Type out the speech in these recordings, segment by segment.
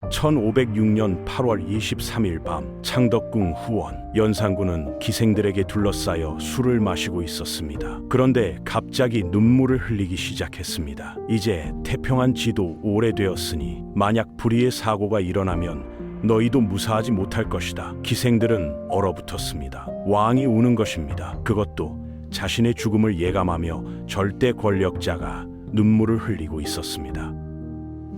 1506년 8월 23일 밤 창덕궁 후원 연산군은 기생들에게 둘러싸여 술을 마시고 있었습니다. 그런데 갑자기 눈물을 흘리기 시작했습니다. 이제 태평한 지도 오래되었으니 만약 불의의 사고가 일어나면 너희도 무사하지 못할 것이다. 기생들은 얼어붙었습니다. 왕이 우는 것입니다. 그것도 자신의 죽음을 예감하며 절대 권력자가 눈물을 흘리고 있었습니다.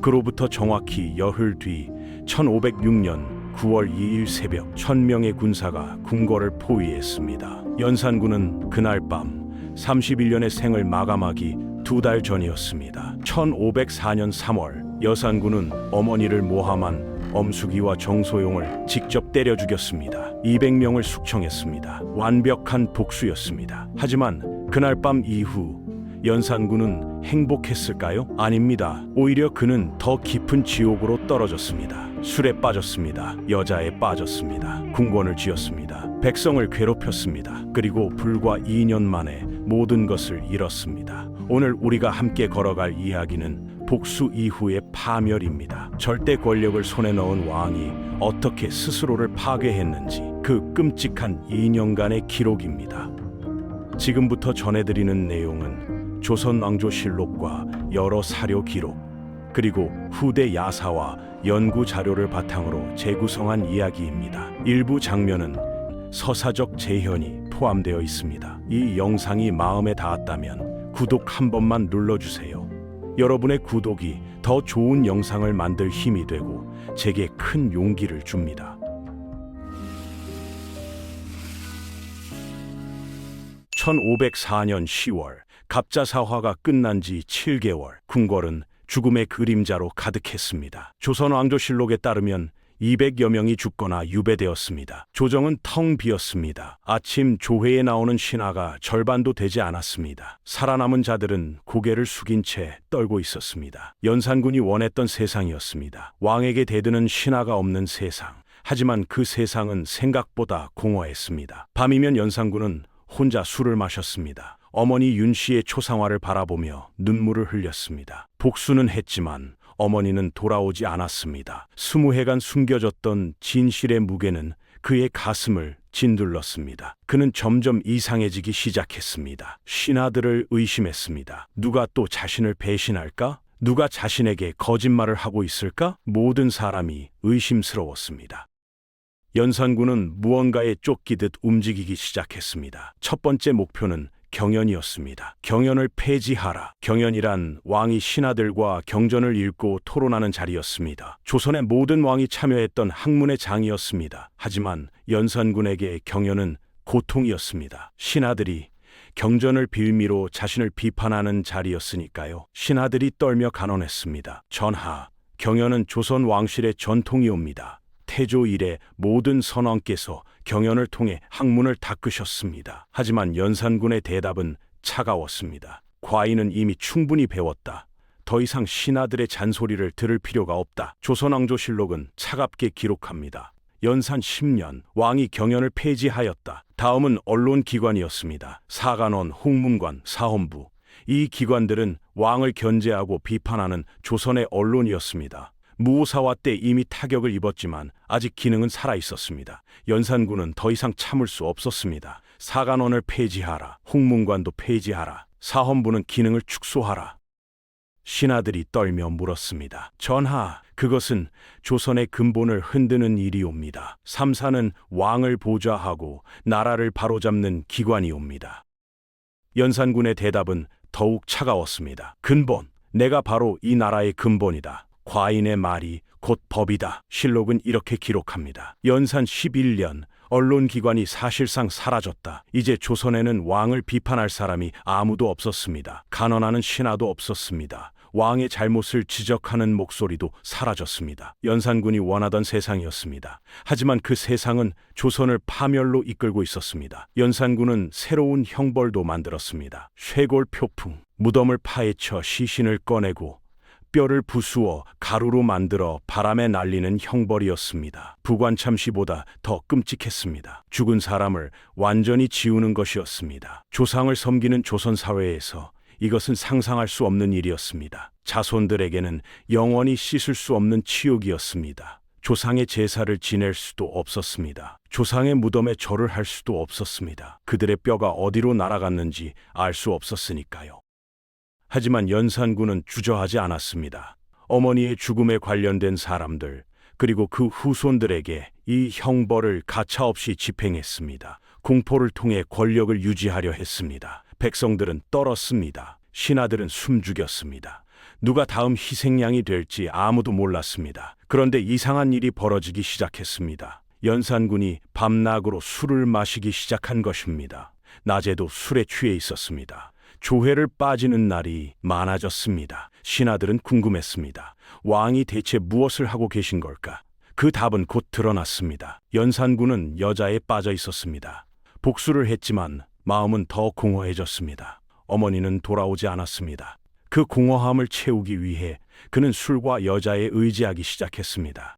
그로부터 정확히 열흘 뒤 1506년 9월 2일 새벽 1000명의 군사가 궁궐을 포위했습니다. 연산군은 그날 밤 31년의 생을 마감하기 2달 전이었습니다. 1504년 3월 여산군은 어머니를 모함한 엄숙이와 정소용을 직접 때려 죽였습니다. 200명을 숙청했습니다. 완벽한 복수였습니다. 하지만 그날 밤 이후 연산군은 행복했을까요? 아닙니다. 오히려 그는 더 깊은 지옥으로 떨어졌습니다. 술에 빠졌습니다. 여자에 빠졌습니다. 궁궐을 지었습니다. 백성을 괴롭혔습니다. 그리고 불과 2년 만에 모든 것을 잃었습니다. 오늘 우리가 함께 걸어갈 이야기는 복수 이후의 파멸입니다. 절대 권력을 손에 넣은 왕이 어떻게 스스로를 파괴했는지 그 끔찍한 2년간의 기록입니다. 지금부터 전해드리는 내용은 조선왕조실록과 여러 사료 기록, 그리고 후대 야사와 연구 자료를 바탕으로 재구성한 이야기입니다. 일부 장면은 서사적 재현이 포함되어 있습니다. 이 영상이 마음에 닿았다면 구독 한 번만 눌러주세요. 여러분의 구독이 더 좋은 영상을 만들 힘이 되고 제게 큰 용기를 줍니다. 1504년 10월 갑자사화가 끝난 지 7개월, 궁궐은 죽음의 그림자로 가득했습니다. 조선왕조실록에 따르면 200여 명이 죽거나 유배되었습니다. 조정은 텅 비었습니다. 아침 조회에 나오는 신하가 절반도 되지 않았습니다. 살아남은 자들은 고개를 숙인 채 떨고 있었습니다. 연산군이 원했던 세상이었습니다. 왕에게 대드는 신하가 없는 세상. 하지만 그 세상은 생각보다 공허했습니다. 밤이면 연산군은 혼자 술을 마셨습니다. 어머니 윤씨의 초상화를 바라보며 눈물을 흘렸습니다. 복수는 했지만 어머니는 돌아오지 않았습니다. 20해간 숨겨졌던 진실의 무게는 그의 가슴을 짓눌렀습니다. 그는 점점 이상해지기 시작했습니다. 신하들을 의심했습니다. 누가 또 자신을 배신할까? 누가 자신에게 거짓말을 하고 있을까? 모든 사람이 의심스러웠습니다. 연산군은 무언가에 쫓기듯 움직이기 시작했습니다. 첫 번째 목표는 경연이었습니다. 경연을 폐지하라. 경연이란 왕이 신하들과 경전을 읽고 토론하는 자리였습니다. 조선의 모든 왕이 참여했던 학문의 장이었습니다. 하지만 연산군에게 경연은 고통이었습니다. 신하들이 경전을 빌미로 자신을 비판하는 자리였으니까요. 신하들이 떨며 간언했습니다. 전하, 경연은 조선 왕실의 전통이옵니다. 태조 이래 모든 선왕께서 경연을 통해 학문을 닦으셨습니다. 하지만 연산군의 대답은 차가웠습니다. 과인은 이미 충분히 배웠다. 더 이상 신하들의 잔소리를 들을 필요가 없다. 조선왕조실록은 차갑게 기록합니다. 연산 10년, 왕이 경연을 폐지하였다. 다음은 언론기관이었습니다. 사간원, 홍문관, 사헌부. 이 기관들은 왕을 견제하고 비판하는 조선의 언론이었습니다. 무오사화 때 이미 타격을 입었지만 아직 기능은 살아있었습니다. 연산군은 더 이상 참을 수 없었습니다. 사간원을 폐지하라. 홍문관도 폐지하라. 사헌부는 기능을 축소하라. 신하들이 떨며 물었습니다. 전하, 그것은 조선의 근본을 흔드는 일이옵니다. 삼사는 왕을 보좌하고 나라를 바로잡는 기관이옵니다. 연산군의 대답은 더욱 차가웠습니다. 근본, 내가 바로 이 나라의 근본이다. 과인의 말이 곧 법이다. 실록은 이렇게 기록합니다. 연산 11년, 언론기관이 사실상 사라졌다. 이제 조선에는 왕을 비판할 사람이 아무도 없었습니다. 간언하는 신하도 없었습니다. 왕의 잘못을 지적하는 목소리도 사라졌습니다. 연산군이 원하던 세상이었습니다. 하지만 그 세상은 조선을 파멸로 이끌고 있었습니다. 연산군은 새로운 형벌도 만들었습니다. 쇄골 표풍, 무덤을 파헤쳐 시신을 꺼내고 뼈를 부수어 가루로 만들어 바람에 날리는 형벌이었습니다. 부관참시보다 더 끔찍했습니다. 죽은 사람을 완전히 지우는 것이었습니다. 조상을 섬기는 조선 사회에서 이것은 상상할 수 없는 일이었습니다. 자손들에게는 영원히 씻을 수 없는 치욕이었습니다. 조상의 제사를 지낼 수도 없었습니다. 조상의 무덤에 절을 할 수도 없었습니다. 그들의 뼈가 어디로 날아갔는지 알 수 없었으니까요. 하지만 연산군은 주저하지 않았습니다. 어머니의 죽음에 관련된 사람들, 그리고 그 후손들에게 이 형벌을 가차없이 집행했습니다. 공포를 통해 권력을 유지하려 했습니다. 백성들은 떨었습니다. 신하들은 숨죽였습니다. 누가 다음 희생양이 될지 아무도 몰랐습니다. 그런데 이상한 일이 벌어지기 시작했습니다. 연산군이 밤낮으로 술을 마시기 시작한 것입니다. 낮에도 술에 취해 있었습니다. 조회를 빠지는 날이 많아졌습니다. 신하들은 궁금했습니다. 왕이 대체 무엇을 하고 계신 걸까? 그 답은 곧 드러났습니다. 연산군은 여자에 빠져 있었습니다. 복수를 했지만 마음은 더 공허해졌습니다. 어머니는 돌아오지 않았습니다. 그 공허함을 채우기 위해 그는 술과 여자에 의지하기 시작했습니다.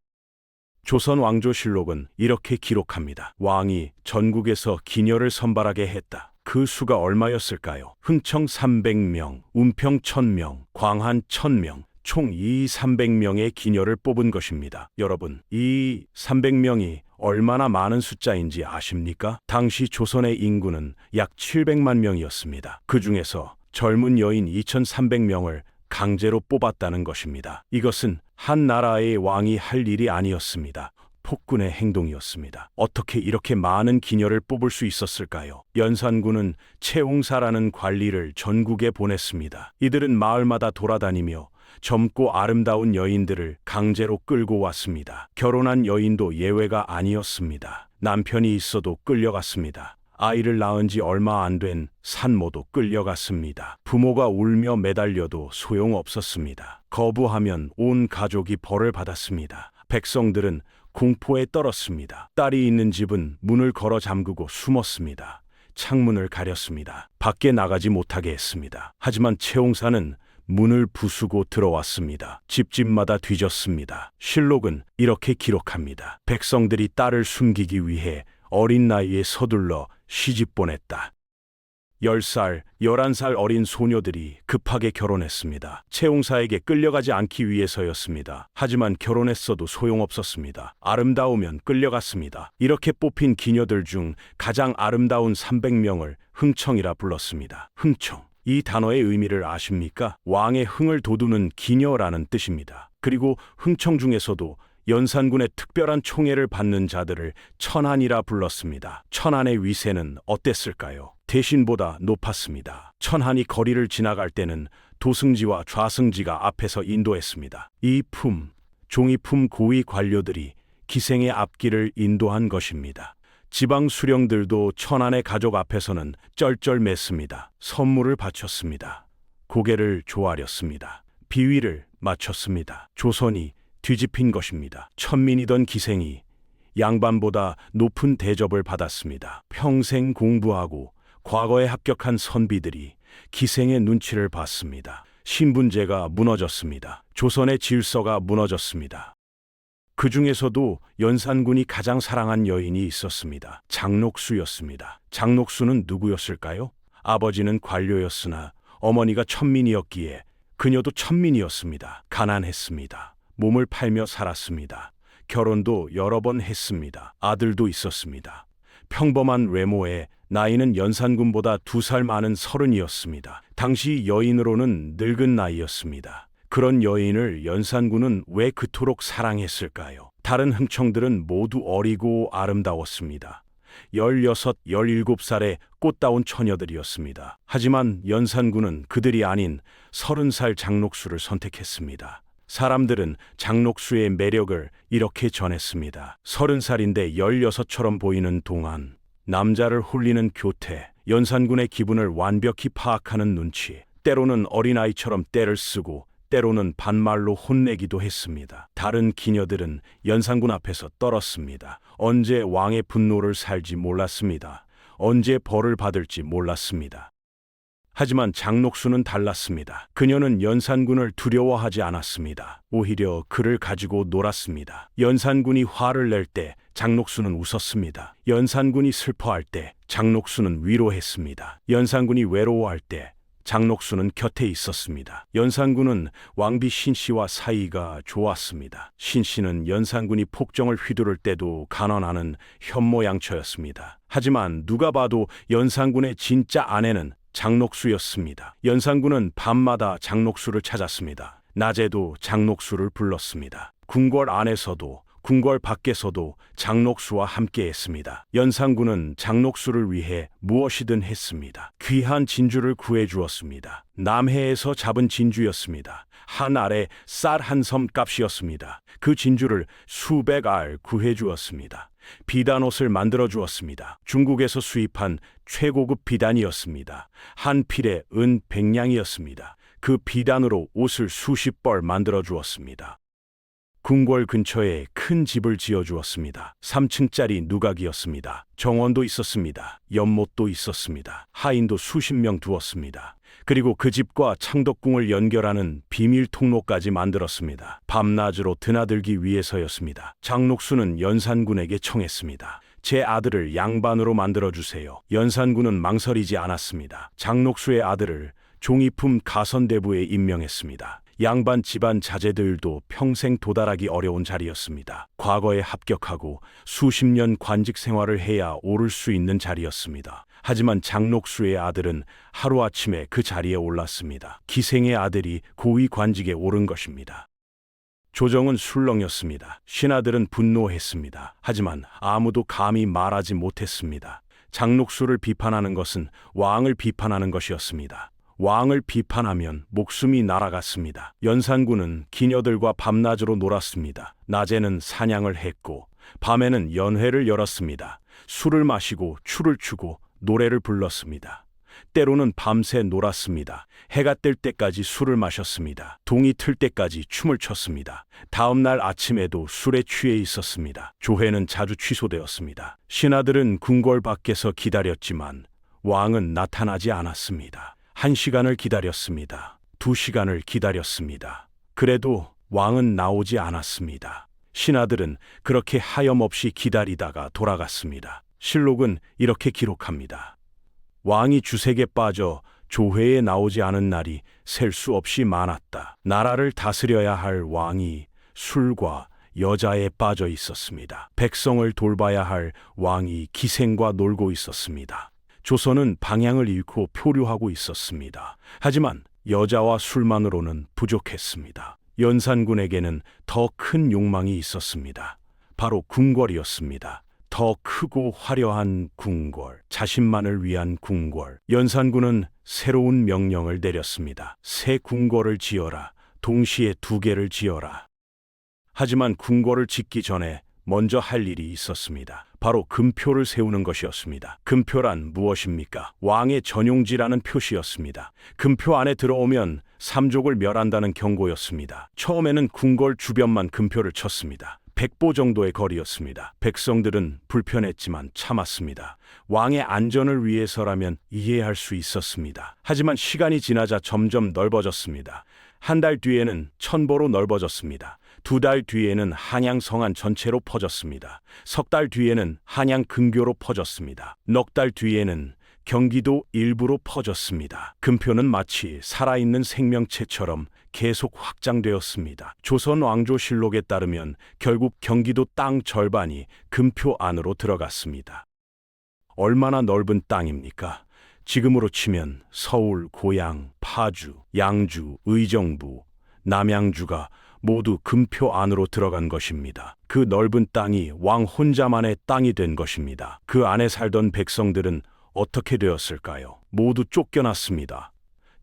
조선 왕조실록은 이렇게 기록합니다. 왕이 전국에서 기녀를 선발하게 했다. 그 수가 얼마였을까요? 흥청 300명, 운평 1000명, 광한 1000명, 총 이 300명의 기녀를 뽑은 것입니다. 여러분, 이 300명이 얼마나 많은 숫자인지 아십니까? 당시 조선의 인구는 약 700만 명이었습니다. 그 중에서 젊은 여인 2300명을 강제로 뽑았다는 것입니다. 이것은 한 나라의 왕이 할 일이 아니었습니다. 폭군의 행동이었습니다. 어떻게 이렇게 많은 기녀를 뽑을 수 있었을까요? 연산군은 채홍사라는 관리를 전국에 보냈습니다. 이들은 마을마다 돌아다니며 젊고 아름다운 여인들을 강제로 끌고 왔습니다. 결혼한 여인도 예외가 아니었습니다. 남편이 있어도 끌려갔습니다. 아이를 낳은 지 얼마 안 된 산모도 끌려갔습니다. 부모가 울며 매달려도 소용없었습니다. 거부하면 온 가족이 벌을 받았습니다. 백성들은 공포에 떨었습니다. 딸이 있는 집은 문을 걸어 잠그고 숨었습니다. 창문을 가렸습니다. 밖에 나가지 못하게 했습니다. 하지만 채홍사는 문을 부수고 들어왔습니다. 집집마다 뒤졌습니다. 실록은 이렇게 기록합니다. 백성들이 딸을 숨기기 위해 어린 나이에 서둘러 시집 보냈다. 10살, 11살 어린 소녀들이 급하게 결혼했습니다. 채홍사에게 끌려가지 않기 위해서였습니다. 하지만 결혼했어도 소용없었습니다. 아름다우면 끌려갔습니다. 이렇게 뽑힌 기녀들 중 가장 아름다운 300명을 흥청이라 불렀습니다. 흥청. 이 단어의 의미를 아십니까? 왕의 흥을 돋우는 기녀라는 뜻입니다. 그리고 흥청 중에서도 연산군의 특별한 총애를 받는 자들을 천한이라 불렀습니다. 천한의 위세는 어땠을까요? 대신보다 높았습니다. 천한이 거리를 지나갈 때는 도승지와 좌승지가 앞에서 인도했습니다. 이 종이품 고위 관료들이 기생의 앞길을 인도한 것입니다. 지방 수령들도 천한의 가족 앞에서는 쩔쩔맸습니다. 선물을 바쳤습니다. 고개를 조아렸습니다. 비위를 맞췄습니다. 조선이 뒤집힌 것입니다. 천민이던 기생이 양반보다 높은 대접을 받았습니다. 평생 공부하고 과거에 합격한 선비들이 기생의 눈치를 봤습니다. 신분제가 무너졌습니다. 조선의 질서가 무너졌습니다. 그 중에서도 연산군이 가장 사랑한 여인이 있었습니다. 장록수였습니다. 장록수는 누구였을까요? 아버지는 관료였으나 어머니가 천민이었기에 그녀도 천민이었습니다. 가난했습니다. 몸을 팔며 살았습니다. 결혼도 여러 번 했습니다. 아들도 있었습니다. 평범한 외모에 나이는 연산군보다 2살 많은 30이었습니다. 당시 여인으로는 늙은 나이였습니다. 그런 여인을 연산군은 왜 그토록 사랑했을까요? 다른 흥청들은 모두 어리고 아름다웠습니다. 16, 17살의 꽃다운 처녀들이었습니다. 하지만 연산군은 그들이 아닌 30살 장록수를 선택했습니다. 사람들은 장록수의 매력을 이렇게 전했습니다. 30살인데 16처럼 보이는 동안, 남자를 홀리는 교태, 연산군의 기분을 완벽히 파악하는 눈치, 때로는 어린아이처럼 떼를 쓰고 때로는 반말로 혼내기도 했습니다. 다른 기녀들은 연산군 앞에서 떨었습니다. 언제 왕의 분노를 살지 몰랐습니다. 언제 벌을 받을지 몰랐습니다. 하지만 장록수는 달랐습니다. 그녀는 연산군을 두려워하지 않았습니다. 오히려 그를 가지고 놀았습니다. 연산군이 화를 낼 때 장록수는 웃었습니다. 연산군이 슬퍼할 때 장록수는 위로했습니다. 연산군이 외로워할 때 장녹수는 곁에 있었습니다. 연산군은 왕비 신씨와 사이가 좋았습니다. 신씨는 연산군이 폭정을 휘두를 때도 간언하는 현모양처였습니다. 하지만 누가 봐도 연산군의 진짜 아내는 장녹수였습니다. 연산군은 밤마다 장녹수를 찾았습니다. 낮에도 장녹수를 불렀습니다. 궁궐 안에서도 궁궐 밖에서도 장녹수와 함께했습니다. 연산군은 장녹수를 위해 무엇이든 했습니다. 귀한 진주를 구해주었습니다. 남해에서 잡은 진주였습니다. 한 알에 쌀 한 섬 값이었습니다. 그 진주를 수백 알 구해주었습니다. 비단옷을 만들어주었습니다. 중국에서 수입한 최고급 비단이었습니다. 한 필에 은 100냥이었습니다. 그 비단으로 옷을 수십 벌 만들어주었습니다. 궁궐 근처에 큰 집을 지어주었습니다. 3층짜리 누각이었습니다. 정원도 있었습니다. 연못도 있었습니다. 하인도 수십 명 두었습니다. 그리고 그 집과 창덕궁을 연결하는 비밀 통로까지 만들었습니다. 밤낮으로 드나들기 위해서였습니다. 장녹수는 연산군에게 청했습니다. 제 아들을 양반으로 만들어주세요. 연산군은 망설이지 않았습니다. 장녹수의 아들을 종이품 가선대부에 임명했습니다. 양반 집안 자제들도 평생 도달하기 어려운 자리였습니다. 과거에 합격하고 수십 년 관직 생활을 해야 오를 수 있는 자리였습니다. 하지만 장녹수의 아들은 하루아침에 그 자리에 올랐습니다. 기생의 아들이 고위 관직에 오른 것입니다. 조정은 술렁였습니다. 신하들은 분노했습니다. 하지만 아무도 감히 말하지 못했습니다. 장녹수를 비판하는 것은 왕을 비판하는 것이었습니다. 왕을 비판하면 목숨이 날아갔습니다. 연산군은 기녀들과 밤낮으로 놀았습니다. 낮에는 사냥을 했고 밤에는 연회를 열었습니다. 술을 마시고 출을 추고 노래를 불렀습니다. 때로는 밤새 놀았습니다. 해가 뜰 때까지 술을 마셨습니다. 동이 틀 때까지 춤을 췄습니다. 다음 날 아침에도 술에 취해 있었습니다. 조회는 자주 취소되었습니다. 신하들은 궁궐 밖에서 기다렸지만 왕은 나타나지 않았습니다. 1시간을 기다렸습니다. 2시간을 기다렸습니다. 그래도 왕은 나오지 않았습니다. 신하들은 그렇게 하염없이 기다리다가 돌아갔습니다. 실록은 이렇게 기록합니다. 왕이 주색에 빠져 조회에 나오지 않은 날이 셀 수 없이 많았다. 나라를 다스려야 할 왕이 술과 여자에 빠져 있었습니다. 백성을 돌봐야 할 왕이 기생과 놀고 있었습니다. 조선은 방향을 잃고 표류하고 있었습니다. 하지만 여자와 술만으로는 부족했습니다. 연산군에게는 더 큰 욕망이 있었습니다. 바로 궁궐이었습니다. 더 크고 화려한 궁궐, 자신만을 위한 궁궐. 연산군은 새로운 명령을 내렸습니다. 새 궁궐을 지어라. 동시에 2개를 지어라. 하지만 궁궐을 짓기 전에 먼저 할 일이 있었습니다. 바로 금표를 세우는 것이었습니다. 금표란 무엇입니까? 왕의 전용지라는 표시였습니다. 금표 안에 들어오면 삼족을 멸한다는 경고였습니다. 처음에는 궁궐 주변만 금표를 쳤습니다. 100보 정도의 거리였습니다. 백성들은 불편했지만 참았습니다. 왕의 안전을 위해서라면 이해할 수 있었습니다. 하지만 시간이 지나자 점점 넓어졌습니다. 한 달 뒤에는 천보로 넓어졌습니다. 2달 뒤에는 한양 성안 전체로 퍼졌습니다. 3달 뒤에는 한양 근교로 퍼졌습니다. 넉 달 뒤에는 경기도 일부로 퍼졌습니다. 금표는 마치 살아있는 생명체처럼 계속 확장되었습니다. 조선 왕조실록에 따르면 결국 경기도 땅 절반이 금표 안으로 들어갔습니다. 얼마나 넓은 땅입니까? 지금으로 치면 서울, 고양, 파주, 양주, 의정부, 남양주가 모두 금표 안으로 들어간 것입니다. 그 넓은 땅이 왕 혼자만의 땅이 된 것입니다. 그 안에 살던 백성들은 어떻게 되었을까요? 모두 쫓겨났습니다.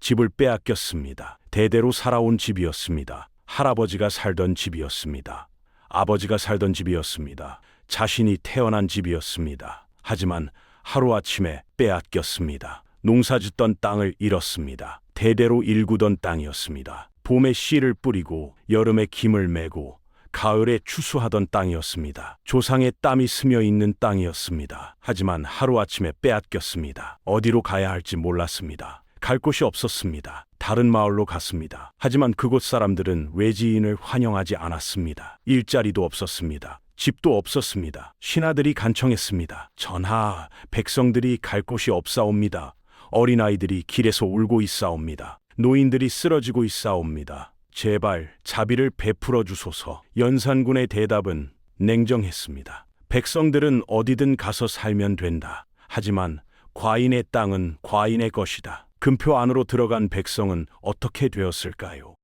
집을 빼앗겼습니다. 대대로 살아온 집이었습니다. 할아버지가 살던 집이었습니다. 아버지가 살던 집이었습니다. 자신이 태어난 집이었습니다. 하지만 하루아침에 빼앗겼습니다. 농사짓던 땅을 잃었습니다. 대대로 일구던 땅이었습니다. 봄에 씨를 뿌리고 여름에 김을 메고 가을에 추수하던 땅이었습니다. 조상의 땀이 스며 있는 땅이었습니다. 하지만 하루아침에 빼앗겼습니다. 어디로 가야 할지 몰랐습니다. 갈 곳이 없었습니다. 다른 마을로 갔습니다. 하지만 그곳 사람들은 외지인을 환영하지 않았습니다. 일자리도 없었습니다. 집도 없었습니다. 신하들이 간청했습니다. 전하, 백성들이 갈 곳이 없사옵니다. 어린아이들이 길에서 울고 있사옵니다. 노인들이 쓰러지고 있사옵니다. 제발 자비를 베풀어 주소서. 연산군의 대답은 냉정했습니다. 백성들은 어디든 가서 살면 된다. 하지만 과인의 땅은 과인의 것이다. 금표 안으로 들어간 백성은 어떻게 되었을까요?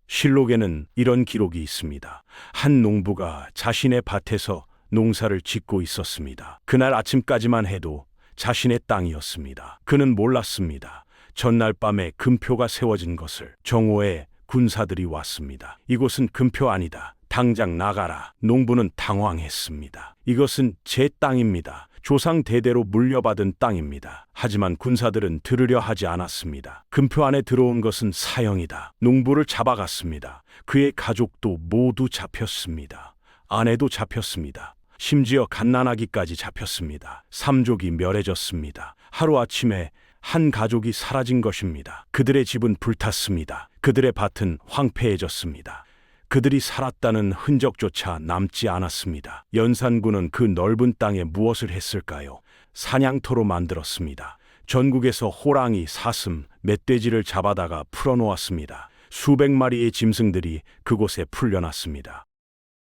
실록에는 이런 기록이 있습니다. 한 농부가 자신의 밭에서 농사를 짓고 있었습니다. 그날 아침까지만 해도 자신의 땅이었습니다. 그는 몰랐습니다. 전날 밤에 금표가 세워진 것을. 정오에 군사들이 왔습니다. 이곳은 금표 아니다. 당장 나가라. 농부는 당황했습니다. 이것은 제 땅입니다. 조상 대대로 물려받은 땅입니다. 하지만 군사들은 들으려 하지 않았습니다. 금표 안에 들어온 것은 사형이다. 농부를 잡아갔습니다. 그의 가족도 모두 잡혔습니다. 아내도 잡혔습니다. 심지어 갓난아기까지 잡혔습니다. 삼족이 멸해졌습니다. 하루아침에 한 가족이 사라진 것입니다. 그들의 집은 불탔습니다. 그들의 밭은 황폐해졌습니다. 그들이 살았다는 흔적조차 남지 않았습니다. 연산군은 그 넓은 땅에 무엇을 했을까요? 사냥터로 만들었습니다. 전국에서 호랑이, 사슴, 멧돼지를 잡아다가 풀어놓았습니다. 수백 마리의 짐승들이 그곳에 풀려났습니다.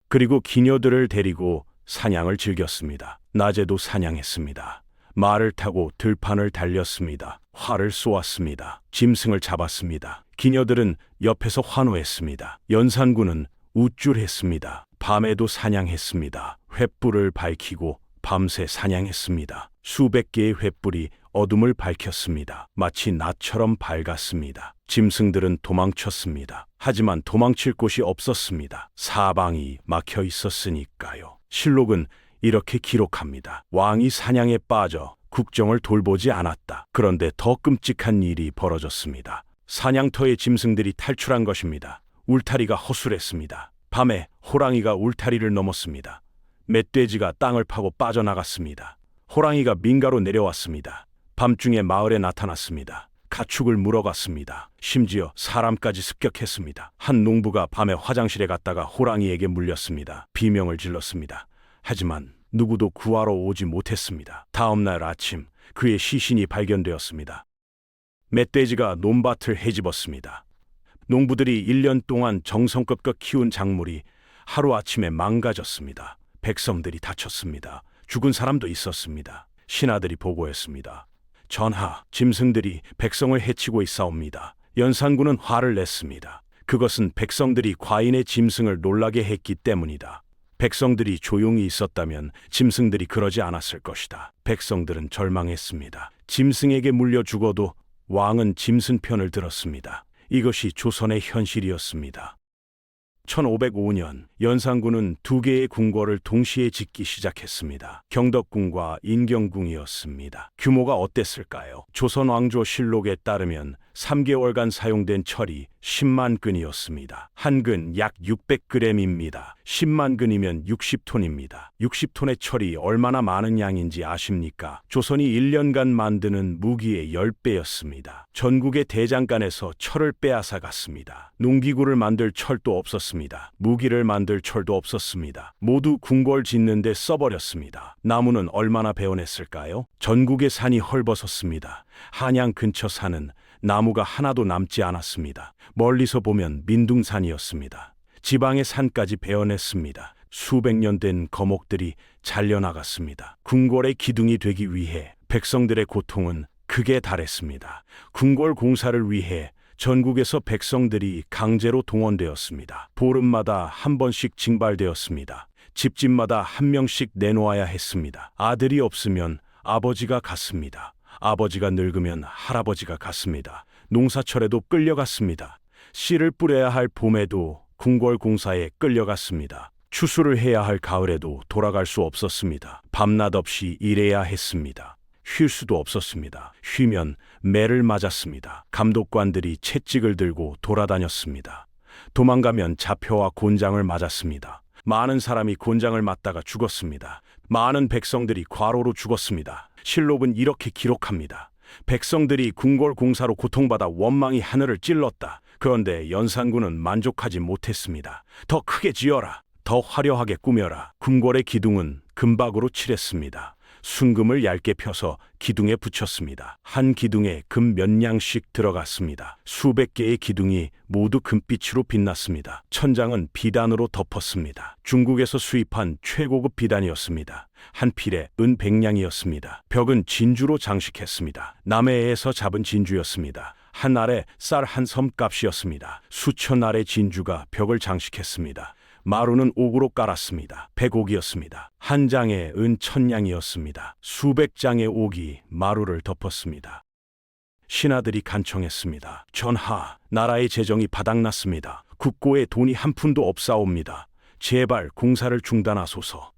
그리고 기녀들을 데리고 사냥을 즐겼습니다. 낮에도 사냥했습니다. 말을 타고 들판을 달렸습니다. 활을 쏘았습니다. 짐승을 잡았습니다. 기녀들은 옆에서 환호했습니다. 연산군은 우쭐했습니다. 밤에도 사냥했습니다. 횃불을 밝히고 밤새 사냥했습니다. 수백 개의 횃불이 어둠을 밝혔습니다. 마치 낮처럼 밝았습니다. 짐승들은 도망쳤습니다. 하지만 도망칠 곳이 없었습니다. 사방이 막혀 있었으니까요. 실록은 이렇게 기록합니다. 왕이 사냥에 빠져 국정을 돌보지 않았다. 그런데 더 끔찍한 일이 벌어졌습니다. 사냥터의 짐승들이 탈출한 것입니다. 울타리가 허술했습니다. 밤에 호랑이가 울타리를 넘었습니다. 멧돼지가 땅을 파고 빠져나갔습니다. 호랑이가 민가로 내려왔습니다. 밤중에 마을에 나타났습니다. 가축을 물어갔습니다. 심지어 사람까지 습격했습니다. 한 농부가 밤에 화장실에 갔다가 호랑이에게 물렸습니다. 비명을 질렀습니다. 하지만 누구도 구하러 오지 못했습니다. 다음 날 아침 그의 시신이 발견되었습니다. 멧돼지가 논밭을 헤집었습니다. 농부들이 1년 동안 정성껏 키운 작물이 하루아침에 망가졌습니다. 백성들이 다쳤습니다. 죽은 사람도 있었습니다. 신하들이 보고했습니다. 전하, 짐승들이 백성을 해치고 있사옵니다. 연산군은 화를 냈습니다. 그것은 백성들이 과인의 짐승을 놀라게 했기 때문이다. 백성들이 조용히 있었다면 짐승들이 그러지 않았을 것이다. 백성들은 절망했습니다. 짐승에게 물려 죽어도 왕은 짐승 편을 들었습니다. 이것이 조선의 현실이었습니다. 1505년 연산군은 두 개의 궁궐을 동시에 짓기 시작했습니다. 경덕궁과 인경궁이었습니다. 규모가 어땠을까요? 조선 왕조 실록에 따르면 3개월간 사용된 철이 10만 근이었습니다. 한 근 약 600g입니다. 10만 근이면 60톤입니다. 60톤의 철이 얼마나 많은 양인지 아십니까? 조선이 1년간 만드는 무기의 10배였습니다. 전국의 대장간에서 철을 빼앗아 갔습니다. 농기구를 만들 철도 없었습니다. 무기를 만들 철도 없었습니다. 모두 궁궐 짓는 데 써버렸습니다. 나무는 얼마나 베어냈을까요? 전국의 산이 헐벗었습니다. 한양 근처 산은 나무가 하나도 남지 않았습니다. 멀리서 보면 민둥산이었습니다. 지방의 산까지 베어냈습니다. 수백 년 된 거목들이 잘려나갔습니다. 궁궐의 기둥이 되기 위해 백성들의 고통은 극에 달했습니다. 궁궐 공사를 위해 전국에서 백성들이 강제로 동원되었습니다. 보름마다 한 번씩 징발되었습니다. 집집마다 한 명씩 내놓아야 했습니다. 아들이 없으면 아버지가 갔습니다. 아버지가 늙으면 할아버지가 갔습니다. 농사철에도 끌려갔습니다. 씨를 뿌려야 할 봄에도 궁궐 공사에 끌려갔습니다. 추수를 해야 할 가을에도 돌아갈 수 없었습니다. 밤낮 없이 일해야 했습니다. 쉴 수도 없었습니다. 쉬면 매를 맞았습니다. 감독관들이 채찍을 들고 돌아다녔습니다. 도망가면 자표와 곤장을 맞았습니다. 많은 사람이 곤장을 맞다가 죽었습니다. 많은 백성들이 과로로 죽었습니다. 실록은 이렇게 기록합니다. 백성들이 궁궐 공사로 고통받아 원망이 하늘을 찔렀다. 그런데 연산군은 만족하지 못했습니다. 더 크게 지어라. 더 화려하게 꾸며라. 궁궐의 기둥은 금박으로 칠했습니다. 순금을 얇게 펴서 기둥에 붙였습니다. 한 기둥에 금 몇 냥씩 들어갔습니다. 수백 개의 기둥이 모두 금빛으로 빛났습니다. 천장은 비단으로 덮었습니다. 중국에서 수입한 최고급 비단이었습니다. 한 필에 은 100냥이었습니다. 벽은 진주로 장식했습니다. 남해에서 잡은 진주였습니다. 한 알에 쌀 한 섬 값이었습니다. 수천 알의 진주가 벽을 장식했습니다. 마루는 옥으로 깔았습니다. 100옥이었습니다. 한 장에 은 1000냥이었습니다. 수백 장의 옥이 마루를 덮었습니다. 신하들이 간청했습니다. 전하, 나라의 재정이 바닥났습니다. 국고에 돈이 한 푼도 없사옵니다. 제발 공사를 중단하소서.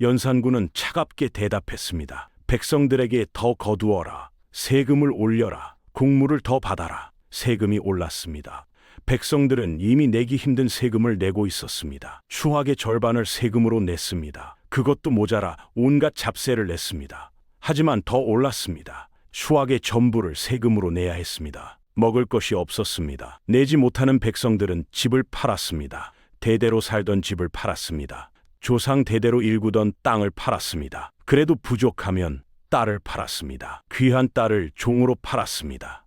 연산군은 차갑게 대답했습니다. 백성들에게 더 거두어라. 세금을 올려라. 국물을 더 받아라. 세금이 올랐습니다. 백성들은 이미 내기 힘든 세금을 내고 있었습니다. 수확의 절반을 세금으로 냈습니다. 그것도 모자라 온갖 잡세를 냈습니다. 하지만 더 올랐습니다. 수확의 전부를 세금으로 내야 했습니다. 먹을 것이 없었습니다. 내지 못하는 백성들은 집을 팔았습니다. 대대로 살던 집을 팔았습니다. 조상 대대로 일구던 땅을 팔았습니다. 그래도 부족하면 딸을 팔았습니다. 귀한 딸을 종으로 팔았습니다.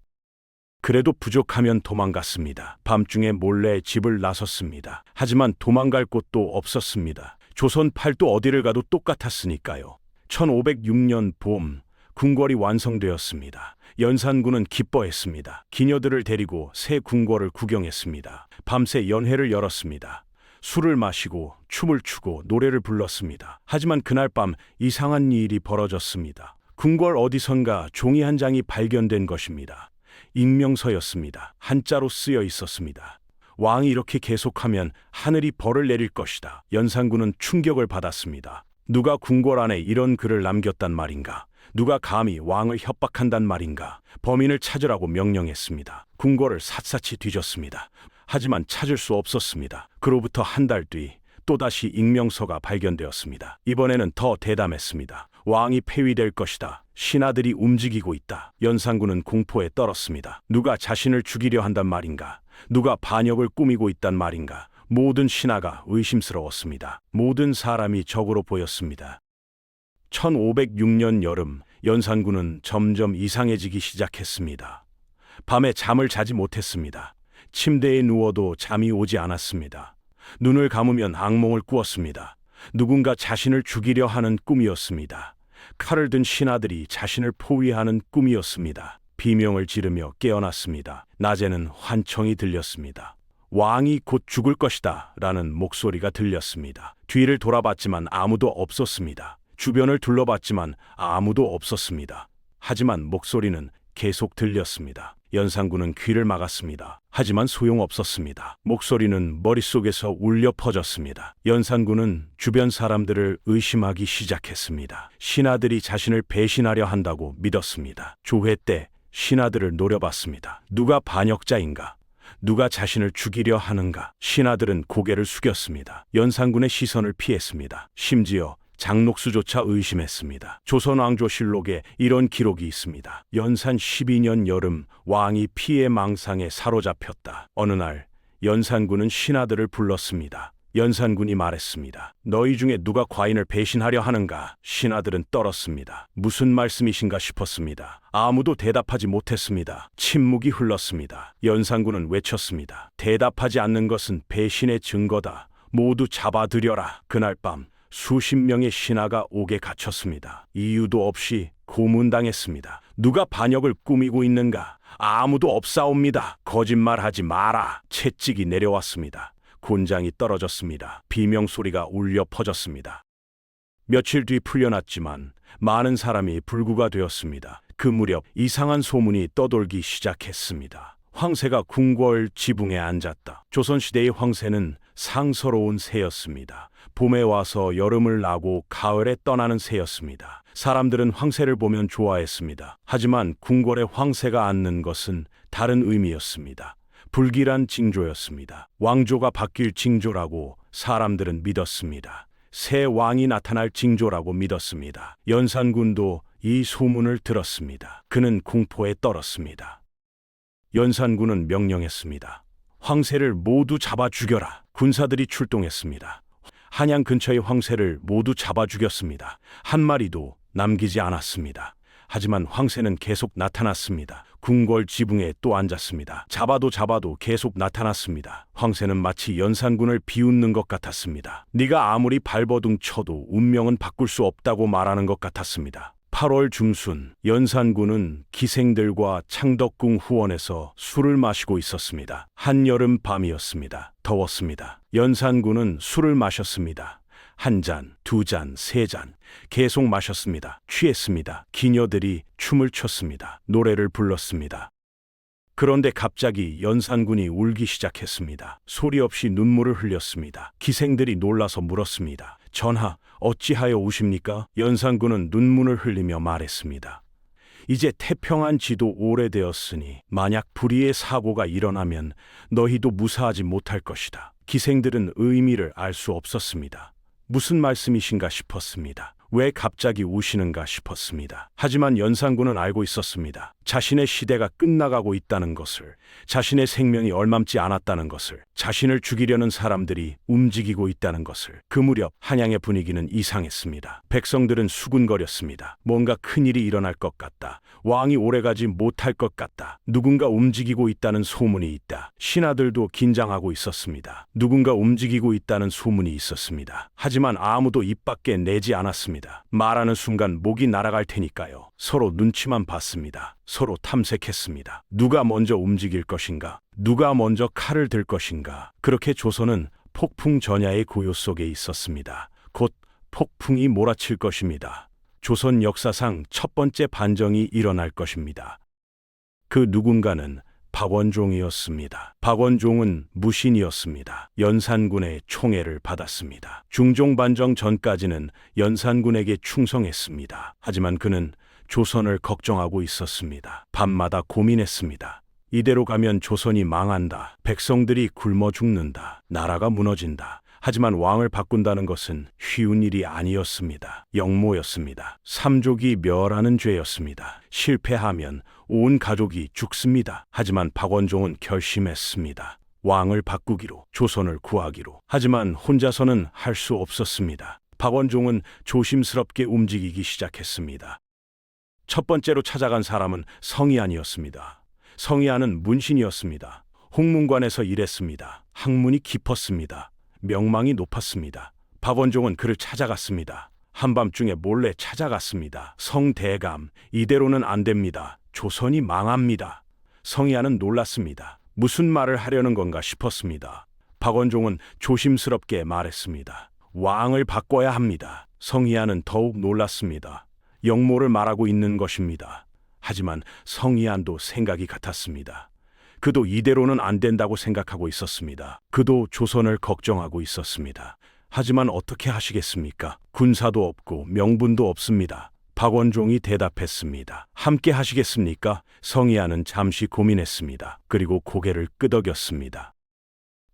그래도 부족하면 도망갔습니다. 밤중에 몰래 집을 나섰습니다. 하지만 도망갈 곳도 없었습니다. 조선 팔도 어디를 가도 똑같았으니까요. 1506년 봄, 궁궐이 완성되었습니다. 연산군은 기뻐했습니다. 기녀들을 데리고 새 궁궐을 구경했습니다. 밤새 연회를 열었습니다. 술을 마시고 춤을 추고 노래를 불렀습니다. 하지만 그날 밤 이상한 일이 벌어졌습니다. 궁궐 어디선가 종이 한 장이 발견된 것입니다. 익명서였습니다. 한자로 쓰여 있었습니다. 왕이 이렇게 계속하면 하늘이 벌을 내릴 것이다. 연산군은 충격을 받았습니다. 누가 궁궐 안에 이런 글을 남겼단 말인가? 누가 감히 왕을 협박한단 말인가? 범인을 찾으라고 명령했습니다. 궁궐을 샅샅이 뒤졌습니다. 하지만 찾을 수 없었습니다. 그로부터 한 달 뒤 또다시 익명서가 발견되었습니다. 이번에는 더 대담했습니다. 왕이 폐위될 것이다. 신하들이 움직이고 있다. 연산군은 공포에 떨었습니다. 누가 자신을 죽이려 한단 말인가? 누가 반역을 꾸미고 있단 말인가? 모든 신하가 의심스러웠습니다. 모든 사람이 적으로 보였습니다. 1506년 여름, 연산군은 점점 이상해지기 시작했습니다. 밤에 잠을 자지 못했습니다. 침대에 누워도 잠이 오지 않았습니다. 눈을 감으면 악몽을 꾸었습니다. 누군가 자신을 죽이려 하는 꿈이었습니다. 칼을 든 신하들이 자신을 포위하는 꿈이었습니다. 비명을 지르며 깨어났습니다. 낮에는 환청이 들렸습니다. 왕이 곧 죽을 것이다 라는 목소리가 들렸습니다. 뒤를 돌아봤지만 아무도 없었습니다. 주변을 둘러봤지만 아무도 없었습니다. 하지만 목소리는 계속 들렸습니다. 연산군은 귀를 막았습니다. 하지만 소용없었습니다. 목소리는 머릿속에서 울려 퍼졌습니다. 연산군은 주변 사람들을 의심하기 시작했습니다. 신하들이 자신을 배신하려 한다고 믿었습니다. 조회 때 신하들을 노려봤습니다. 누가 반역자인가? 누가 자신을 죽이려 하는가? 신하들은 고개를 숙였습니다. 연산군의 시선을 피했습니다. 심지어 장녹수조차 의심했습니다. 조선왕조실록에 이런 기록이 있습니다. 연산 12년 여름, 왕이 피해 망상에 사로잡혔다. 어느 날 연산군은 신하들을 불렀습니다. 연산군이 말했습니다. 너희 중에 누가 과인을 배신하려 하는가? 신하들은 떨었습니다. 무슨 말씀이신가 싶었습니다. 아무도 대답하지 못했습니다. 침묵이 흘렀습니다. 연산군은 외쳤습니다. 대답하지 않는 것은 배신의 증거다. 모두 잡아들여라. 그날 밤 수십 명의 신하가 옥에 갇혔습니다. 이유도 없이 고문당했습니다. 누가 반역을 꾸미고 있는가? 아무도 없사옵니다. 거짓말하지 마라. 채찍이 내려왔습니다. 곤장이 떨어졌습니다. 비명소리가 울려 퍼졌습니다. 며칠 뒤 풀려났지만 많은 사람이 불구가 되었습니다. 그 무렵 이상한 소문이 떠돌기 시작했습니다. 황새가 궁궐 지붕에 앉았다. 조선시대의 황새는 상서로운 새였습니다. 봄에 와서 여름을 나고 가을에 떠나는 새였습니다. 사람들은 황새를 보면 좋아했습니다. 하지만 궁궐에 황새가 앉는 것은 다른 의미였습니다. 불길한 징조였습니다. 왕조가 바뀔 징조라고 사람들은 믿었습니다. 새 왕이 나타날 징조라고 믿었습니다. 연산군도 이 소문을 들었습니다. 그는 공포에 떨었습니다. 연산군은 명령했습니다. 황새를 모두 잡아 죽여라. 군사들이 출동했습니다. 한양 근처의 황새를 모두 잡아 죽였습니다. 한 마리도 남기지 않았습니다. 하지만 황새는 계속 나타났습니다. 궁궐 지붕에 또 앉았습니다. 잡아도 계속 나타났습니다. 황새는 마치 연산군을 비웃는 것 같았습니다. 네가 아무리 발버둥 쳐도 운명은 바꿀 수 없다고 말하는 것 같았습니다. 8월 중순, 연산군은 기생들과 창덕궁 후원에서 술을 마시고 있었습니다. 한여름 밤이었습니다. 더웠습니다. 연산군은 술을 마셨습니다. 한 잔, 두 잔, 세 잔 계속 마셨습니다. 취했습니다. 기녀들이 춤을 췄습니다. 노래를 불렀습니다. 그런데 갑자기 연산군이 울기 시작했습니다. 소리 없이 눈물을 흘렸습니다. 기생들이 놀라서 물었습니다. 전하, 어찌하여 우십니까? 연산군은 눈물을 흘리며 말했습니다. 이제 태평한 지도 오래되었으니 만약 불의의 사고가 일어나면 너희도 무사하지 못할 것이다. 기생들은 의미를 알 수 없었습니다. 무슨 말씀이신가 싶었습니다. 왜 갑자기 우시는가 싶었습니다. 하지만 연산군은 알고 있었습니다. 자신의 시대가 끝나가고 있다는 것을, 자신의 생명이 얼맘지 않았다는 것을, 자신을 죽이려는 사람들이 움직이고 있다는 것을. 그 무렵 한양의 분위기는 이상했습니다. 백성들은 수군거렸습니다. 뭔가 큰일이 일어날 것 같다. 왕이 오래가지 못할 것 같다. 누군가 움직이고 있다는 소문이 있다. 신하들도 긴장하고 있었습니다. 누군가 움직이고 있다는 소문이 있었습니다. 하지만 아무도 입 밖에 내지 않았습니다. 말하는 순간 목이 날아갈 테니까요. 서로 눈치만 봤습니다. 서로 탐색했습니다. 누가 먼저 움직일 것인가? 누가 먼저 칼을 들 것인가? 그렇게 조선은 폭풍 전야의 고요 속에 있었습니다. 곧 폭풍이 몰아칠 것입니다. 조선 역사상 첫 번째 반정이 일어날 것입니다. 그 누군가는 박원종이었습니다. 박원종은 무신이었습니다. 연산군의 총애를 받았습니다. 중종반정 전까지는 연산군에게 충성했습니다. 하지만 그는 조선을 걱정하고 있었습니다. 밤마다 고민했습니다. 이대로 가면 조선이 망한다. 백성들이 굶어 죽는다. 나라가 무너진다. 하지만 왕을 바꾼다는 것은 쉬운 일이 아니었습니다. 역모였습니다. 삼족이 멸하는 죄였습니다. 실패하면 온 가족이 죽습니다. 하지만 박원종은 결심했습니다. 왕을 바꾸기로, 조선을 구하기로. 하지만 혼자서는 할 수 없었습니다. 박원종은 조심스럽게 움직이기 시작했습니다. 첫 번째로 찾아간 사람은 성희안이었습니다. 성희안은 문신이었습니다. 홍문관에서 일했습니다. 학문이 깊었습니다. 명망이 높았습니다. 박원종은 그를 찾아갔습니다. 한밤중에 몰래 찾아갔습니다. 성대감, 이대로는 안 됩니다. 조선이 망합니다. 성희안은 놀랐습니다. 무슨 말을 하려는 건가 싶었습니다. 박원종은 조심스럽게 말했습니다. 왕을 바꿔야 합니다. 성희안은 더욱 놀랐습니다. 역모를 말하고 있는 것입니다. 하지만 성희안도 생각이 같았습니다. 그도 이대로는 안 된다고 생각하고 있었습니다. 그도 조선을 걱정하고 있었습니다. 하지만 어떻게 하시겠습니까? 군사도 없고 명분도 없습니다. 박원종이 대답했습니다. 함께 하시겠습니까? 성희안은 잠시 고민했습니다. 그리고 고개를 끄덕였습니다.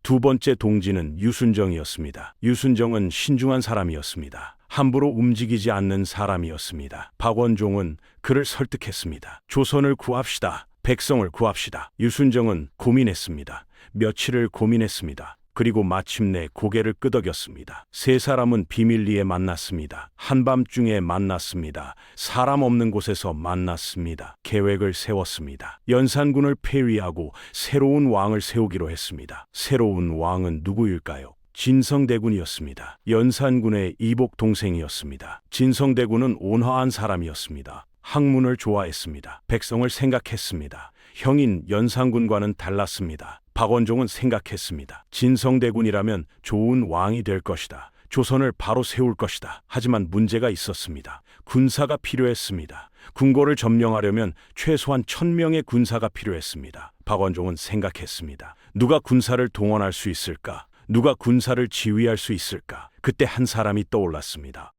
두 번째 동지는 유순정이었습니다. 유순정은 신중한 사람이었습니다. 함부로 움직이지 않는 사람이었습니다. 박원종은 그를 설득했습니다. 조선을 구합시다. 백성을 구합시다. 유순정은 고민했습니다. 며칠을 고민했습니다. 그리고 마침내 고개를 끄덕였습니다. 세 사람은 비밀리에 만났습니다. 한밤중에 만났습니다. 사람 없는 곳에서 만났습니다. 계획을 세웠습니다. 연산군을 폐위하고 새로운 왕을 세우기로 했습니다. 새로운 왕은 누구일까요? 진성대군이었습니다. 연산군의 이복 동생이었습니다. 진성대군은 온화한 사람이었습니다. 학문을 좋아했습니다. 백성을 생각했습니다. 형인 연산군과는 달랐습니다. 박원종은 생각했습니다. 진성대군이라면 좋은 왕이 될 것이다. 조선을 바로 세울 것이다. 하지만 문제가 있었습니다. 군사가 필요했습니다. 궁궐을 점령하려면 최소한 1000명의 군사가 필요했습니다. 박원종은 생각했습니다. 누가 군사를 동원할 수 있을까? 누가 군사를 지휘할 수 있을까? 그때 한 사람이 떠올랐습니다.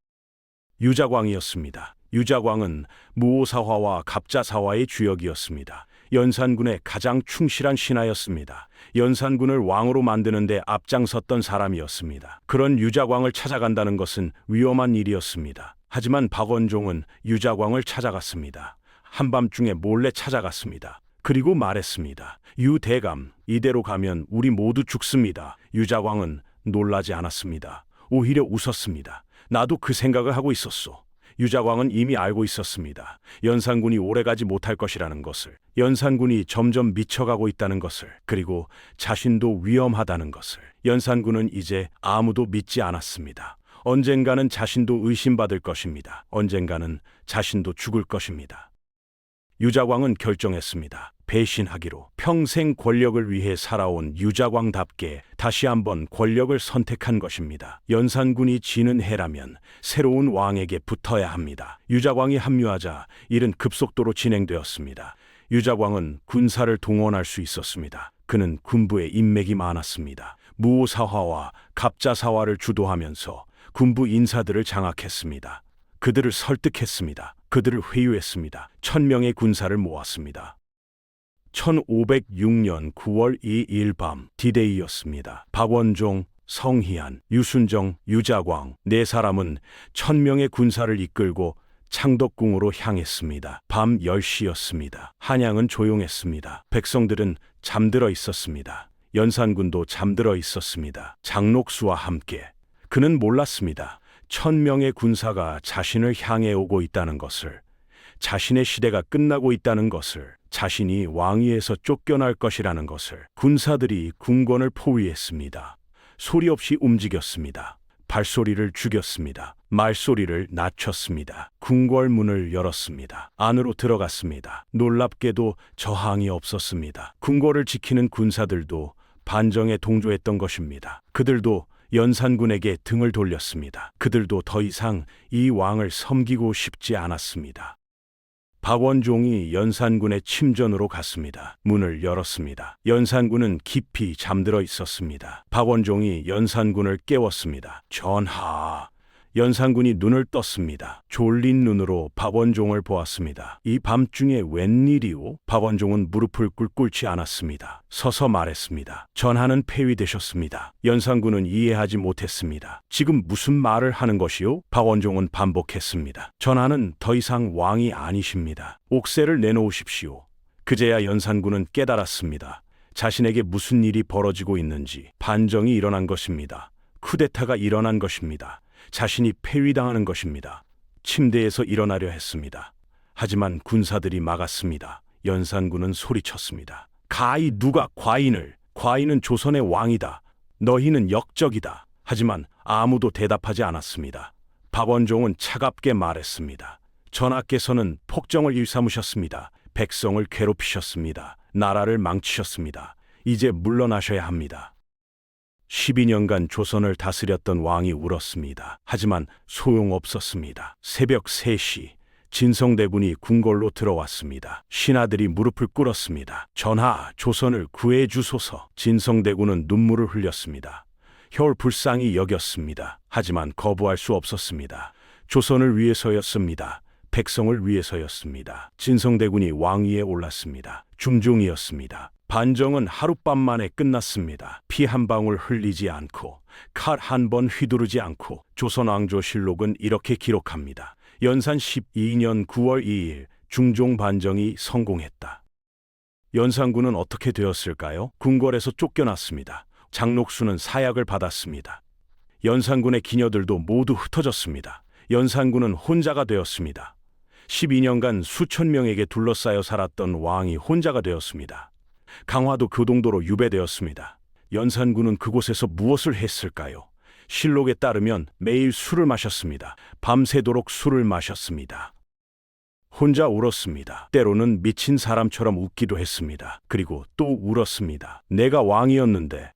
유자광이었습니다. 유자광은 무오사화와 갑자사화의 주역이었습니다. 연산군의 가장 충실한 신하였습니다. 연산군을 왕으로 만드는 데 앞장섰던 사람이었습니다. 그런 유자광을 찾아간다는 것은 위험한 일이었습니다. 하지만 박원종은 유자광을 찾아갔습니다. 한밤중에 몰래 찾아갔습니다. 그리고 말했습니다. 유대감, 이대로 가면 우리 모두 죽습니다. 유자광은 놀라지 않았습니다. 오히려 웃었습니다. 나도 그 생각을 하고 있었소. 유자광은 이미 알고 있었습니다. 연산군이 오래가지 못할 것이라는 것을, 연산군이 점점 미쳐가고 있다는 것을, 그리고 자신도 위험하다는 것을. 연산군은 이제 아무도 믿지 않았습니다. 언젠가는 자신도 의심받을 것입니다. 언젠가는 자신도 죽을 것입니다. 유자광은 결정했습니다. 배신하기로. 평생 권력을 위해 살아온 유자광답게 다시 한번 권력을 선택한 것입니다. 연산군이 지는 해라면 새로운 왕에게 붙어야 합니다. 유자광이 합류하자 일은 급속도로 진행되었습니다. 유자광은 군사를 동원할 수 있었습니다. 그는 군부에 인맥이 많았습니다. 무오사화와 갑자사화를 주도하면서 군부 인사들을 장악했습니다. 그들을 설득했습니다. 그들을 회유했습니다. 1000명의 군사를 모았습니다. 1506년 9월 2일 밤 디데이였습니다. 박원종, 성희안, 유순정, 유자광 네 사람은 1000명의 군사를 이끌고 창덕궁으로 향했습니다. 밤 10시였습니다. 한양은 조용했습니다. 백성들은 잠들어 있었습니다. 연산군도 잠들어 있었습니다. 장록수와 함께. 그는 몰랐습니다. 1000명의 군사가 자신을 향해 오고 있다는 것을, 자신의 시대가 끝나고 있다는 것을, 자신이 왕위에서 쫓겨날 것이라는 것을. 군사들이 궁궐을 포위했습니다. 소리 없이 움직였습니다. 발소리를 죽였습니다. 말소리를 낮췄습니다. 궁궐 문을 열었습니다. 안으로 들어갔습니다. 놀랍게도 저항이 없었습니다. 궁궐을 지키는 군사들도 반정에 동조했던 것입니다. 그들도 연산군에게 등을 돌렸습니다. 그들도 더 이상 이 왕을 섬기고 싶지 않았습니다. 박원종이 연산군의 침전으로 갔습니다. 문을 열었습니다. 연산군은 깊이 잠들어 있었습니다. 박원종이 연산군을 깨웠습니다. 전하. 연산군이 눈을 떴습니다. 졸린 눈으로 박원종을 보았습니다. 이 밤중에 웬일이오? 박원종은 무릎을 꿇지 않았습니다. 서서 말했습니다. 전하는 폐위되셨습니다. 연산군은 이해하지 못했습니다. 지금 무슨 말을 하는 것이오? 박원종은 반복했습니다. 전하는 더 이상 왕이 아니십니다. 옥새를 내놓으십시오. 그제야 연산군은 깨달았습니다. 자신에게 무슨 일이 벌어지고 있는지. 반정이 일어난 것입니다. 쿠데타가 일어난 것입니다. 자신이 폐위당하는 것입니다. 침대에서 일어나려 했습니다. 하지만 군사들이 막았습니다. 연산군은 소리쳤습니다. 가히 누가 과인은 조선의 왕이다. 너희는 역적이다. 하지만 아무도 대답하지 않았습니다. 박원종은 차갑게 말했습니다. 전하께서는 폭정을 일삼으셨습니다. 백성을 괴롭히셨습니다. 나라를 망치셨습니다. 이제 물러나셔야 합니다. 12년간 조선을 다스렸던 왕이 울었습니다. 하지만 소용없었습니다. 새벽 3시 진성대군이 궁궐로 들어왔습니다. 신하들이 무릎을 꿇었습니다. 전하, 조선을 구해 주소서. 진성대군은 눈물을 흘렸습니다. 혈불쌍히 여겼습니다. 하지만 거부할 수 없었습니다. 조선을 위해서였습니다. 백성을 위해서였습니다. 진성대군이 왕위에 올랐습니다. 중종이었습니다. 반정은 하룻밤 만에 끝났습니다. 피 한 방울 흘리지 않고, 칼 한 번 휘두르지 않고. 조선왕조실록은 이렇게 기록합니다. 연산 12년 9월 2일 중종 반정이 성공했다. 연산군은 어떻게 되었을까요? 궁궐에서 쫓겨났습니다. 장록수는 사약을 받았습니다. 연산군의 기녀들도 모두 흩어졌습니다. 연산군은 혼자가 되었습니다. 12년간 수천 명에게 둘러싸여 살았던 왕이 혼자가 되었습니다. 강화도 교동도로 유배되었습니다. 연산군은 그곳에서 무엇을 했을까요? 실록에 따르면 매일 술을 마셨습니다. 밤새도록 술을 마셨습니다. 혼자 울었습니다. 때로는 미친 사람처럼 웃기도 했습니다. 그리고 또 울었습니다. 내가 왕이었는데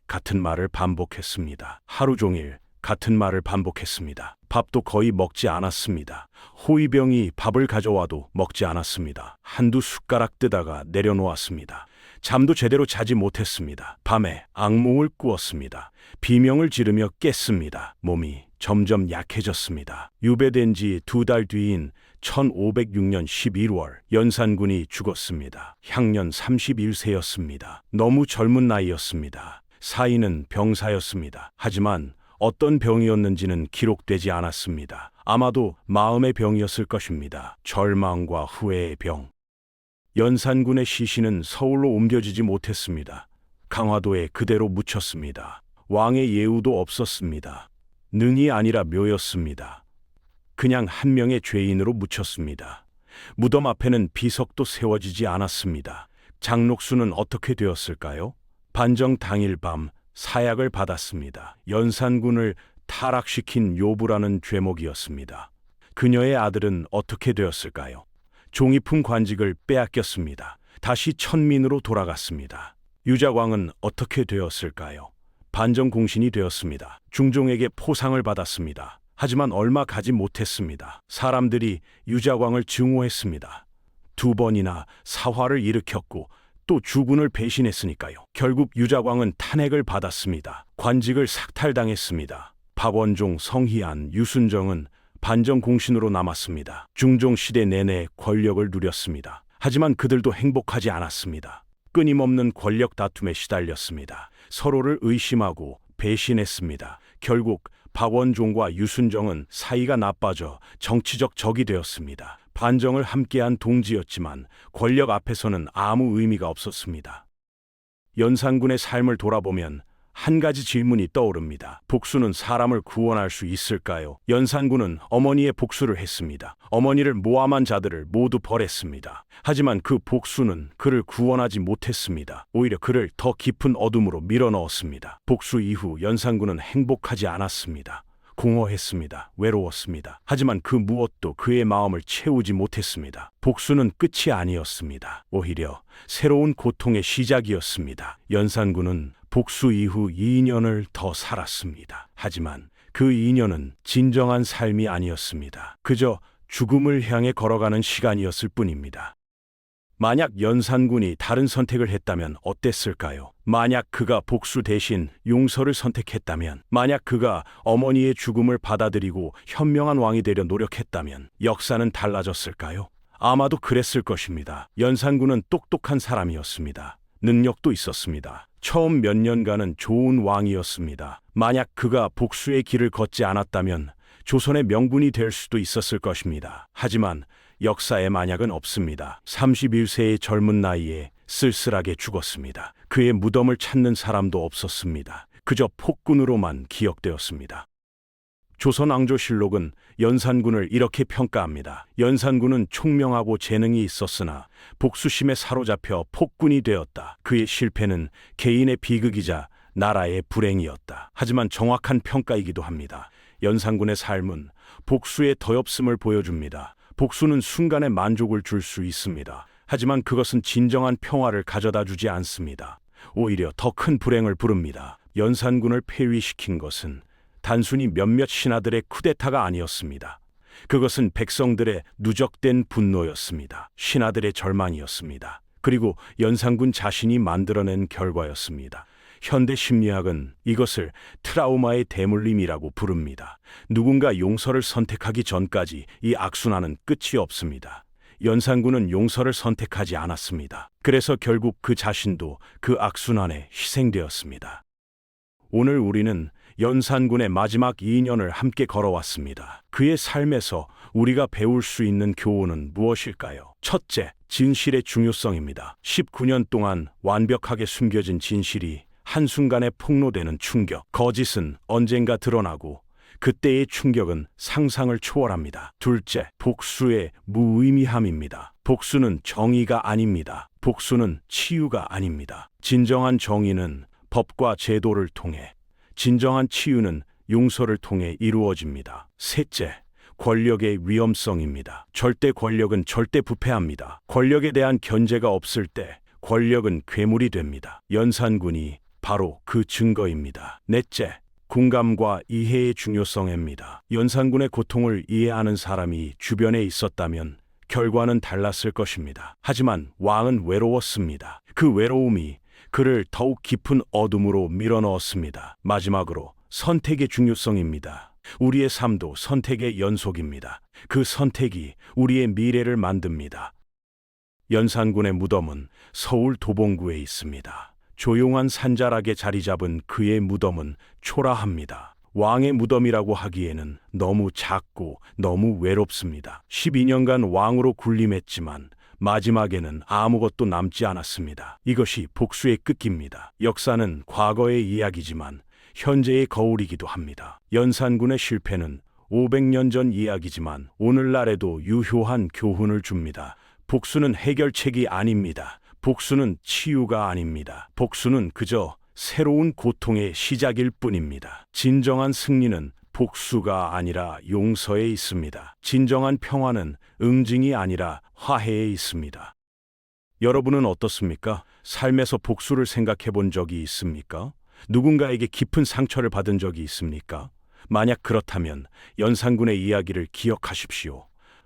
같은 말을 반복했습니다. 하루 종일 같은 말을 반복했습니다. 밥도 거의 먹지 않았습니다. 호위병이 밥을 가져와도 먹지 않았습니다. 한두 숟가락 뜨다가 내려놓았습니다. 잠도 제대로 자지 못했습니다. 밤에 악몽을 꾸었습니다. 비명을 지르며 깼습니다. 몸이 점점 약해졌습니다. 유배된 지 2달 뒤인 1506년 11월 연산군이 죽었습니다. 향년 31세였습니다. 너무 젊은 나이였습니다. 사인은 병사였습니다. 하지만 어떤 병이었는지는 기록되지 않았습니다. 아마도 마음의 병이었을 것입니다. 절망과 후회의 병. 연산군의 시신은 서울로 옮겨지지 못했습니다. 강화도에 그대로 묻혔습니다. 왕의 예우도 없었습니다. 능이 아니라 묘였습니다. 그냥 한 명의 죄인으로 묻혔습니다. 무덤 앞에는 비석도 세워지지 않았습니다. 장록수는 어떻게 되었을까요? 반정 당일 밤 사약을 받았습니다. 연산군을 타락시킨 요부라는 죄목이었습니다. 그녀의 아들은 어떻게 되었을까요? 종이품 관직을 빼앗겼습니다. 다시 천민으로 돌아갔습니다. 유자광은 어떻게 되었을까요? 반정 공신이 되었습니다. 중종에게 포상을 받았습니다. 하지만 얼마 가지 못했습니다. 사람들이 유자광을 증오했습니다. 2번이나 사화를 일으켰고 또 주군을 배신했으니까요. 결국 유자광은 탄핵을 받았습니다. 관직을 삭탈당했습니다. 박원종, 성희안, 유순정은 반정 공신으로 남았습니다. 중종 시대 내내 권력을 누렸습니다. 하지만 그들도 행복하지 않았습니다. 끊임없는 권력 다툼에 시달렸습니다. 서로를 의심하고 배신했습니다. 결국 박원종과 유순정은 사이가 나빠져 정치적 적이 되었습니다. 반정을 함께한 동지였지만 권력 앞에서는 아무 의미가 없었습니다. 연산군의 삶을 돌아보면 한 가지 질문이 떠오릅니다. 복수는 사람을 구원할 수 있을까요? 연산군은 어머니의 복수를 했습니다. 어머니를 모함한 자들을 모두 벌했습니다. 하지만 그 복수는 그를 구원하지 못했습니다. 오히려 그를 더 깊은 어둠으로 밀어넣었습니다. 복수 이후 연산군은 행복하지 않았습니다. 공허했습니다. 외로웠습니다. 하지만 그 무엇도 그의 마음을 채우지 못했습니다. 복수는 끝이 아니었습니다. 오히려 새로운 고통의 시작이었습니다. 연산군은 복수 이후 2년을 더 살았습니다. 하지만 그 2년은 진정한 삶이 아니었습니다. 그저 죽음을 향해 걸어가는 시간이었을 뿐입니다. 만약 연산군이 다른 선택을 했다면 어땠을까요? 만약 그가 복수 대신 용서를 선택했다면, 만약 그가 어머니의 죽음을 받아들이고 현명한 왕이 되려 노력했다면 역사는 달라졌을까요? 아마도 그랬을 것입니다. 연산군은 똑똑한 사람이었습니다. 능력도 있었습니다. 처음 몇 년간은 좋은 왕이었습니다. 만약 그가 복수의 길을 걷지 않았다면 조선의 명분이 될 수도 있었을 것입니다. 하지만 역사에 만약은 없습니다. 31세의 젊은 나이에 쓸쓸하게 죽었습니다. 그의 무덤을 찾는 사람도 없었습니다. 그저 폭군으로만 기억되었습니다. 조선왕조실록은 연산군을 이렇게 평가합니다. 연산군은 총명하고 재능이 있었으나 복수심에 사로잡혀 폭군이 되었다. 그의 실패는 개인의 비극이자 나라의 불행이었다. 하지만 정확한 평가이기도 합니다. 연산군의 삶은 복수의 더없음을 보여줍니다. 복수는 순간의 만족을 줄 수 있습니다. 하지만 그것은 진정한 평화를 가져다 주지 않습니다. 오히려 더 큰 불행을 부릅니다. 연산군을 폐위시킨 것은 단순히 몇몇 신하들의 쿠데타가 아니었습니다. 그것은 백성들의 누적된 분노였습니다. 신하들의 절망이었습니다. 그리고 연산군 자신이 만들어낸 결과였습니다. 현대 심리학은 이것을 트라우마의 대물림이라고 부릅니다. 누군가 용서를 선택하기 전까지 이 악순환은 끝이 없습니다. 연산군은 용서를 선택하지 않았습니다. 그래서 결국 그 자신도 그 악순환에 희생되었습니다. 오늘 우리는 연산군의 마지막 2년을 함께 걸어왔습니다. 그의 삶에서 우리가 배울 수 있는 교훈은 무엇일까요? 첫째, 진실의 중요성입니다. 19년 동안 완벽하게 숨겨진 진실이 한순간에 폭로되는 충격. 거짓은 언젠가 드러나고 그때의 충격은 상상을 초월합니다. 둘째, 복수의 무의미함입니다. 복수는 정의가 아닙니다. 복수는 치유가 아닙니다. 진정한 정의는 법과 제도를 통해, 진정한 치유는 용서를 통해 이루어집니다. 셋째, 권력의 위험성입니다. 절대 권력은 절대 부패합니다. 권력에 대한 견제가 없을 때 권력은 괴물이 됩니다. 연산군이 바로 그 증거입니다. 넷째, 공감과 이해의 중요성입니다. 연산군의 고통을 이해하는 사람이 주변에 있었다면 결과는 달랐을 것입니다. 하지만 왕은 외로웠습니다. 그 외로움이 그를 더욱 깊은 어둠으로 밀어넣었습니다. 마지막으로 선택의 중요성입니다. 우리의 삶도 선택의 연속입니다. 그 선택이 우리의 미래를 만듭니다. 연산군의 무덤은 서울 도봉구에 있습니다. 조용한 산자락에 자리 잡은 그의 무덤은 초라합니다. 왕의 무덤이라고 하기에는 너무 작고 너무 외롭습니다. 12년간 왕으로 군림했지만 마지막에는 아무것도 남지 않았습니다. 이것이 복수의 끝입니다. 역사는 과거의 이야기지만 현재의 거울이기도 합니다. 연산군의 실패는 500년 전 이야기지만 오늘날에도 유효한 교훈을 줍니다. 복수는 해결책이 아닙니다. 복수는 치유가 아닙니다. 복수는 그저 새로운 고통의 시작일 뿐입니다. 진정한 승리는 복수가 아니라 용서에 있습니다. 진정한 평화는 응징이 아니라 화해에 있습니다. 여러분은 어떻습니까? 삶에서 복수를 생각해 본 적이 있습니까? 누군가에게 깊은 상처를 받은 적이 있습니까? 만약 그렇다면 연산군의 이야기를 기억하십시오.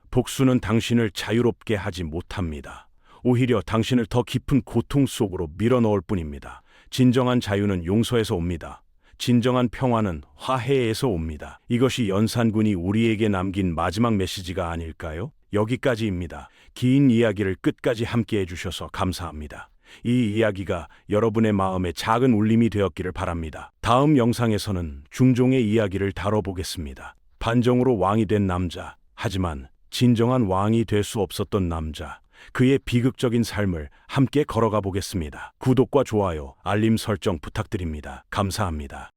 복수는 당신을 자유롭게 하지 못합니다. 오히려 당신을 더 깊은 고통 속으로 밀어넣을 뿐입니다. 진정한 자유는 용서에서 옵니다. 진정한 평화는 화해에서 옵니다. 이것이 연산군이 우리에게 남긴 마지막 메시지가 아닐까요? 여기까지입니다. 긴 이야기를 끝까지 함께 해주셔서 감사합니다. 이 이야기가 여러분의 마음에 작은 울림이 되었기를 바랍니다. 다음 영상에서는 중종의 이야기를 다뤄보겠습니다. 반정으로 왕이 된 남자, 하지만 진정한 왕이 될 수 없었던 남자, 그의 비극적인 삶을 함께 걸어가 보겠습니다. 구독과 좋아요, 알림 설정 부탁드립니다. 감사합니다.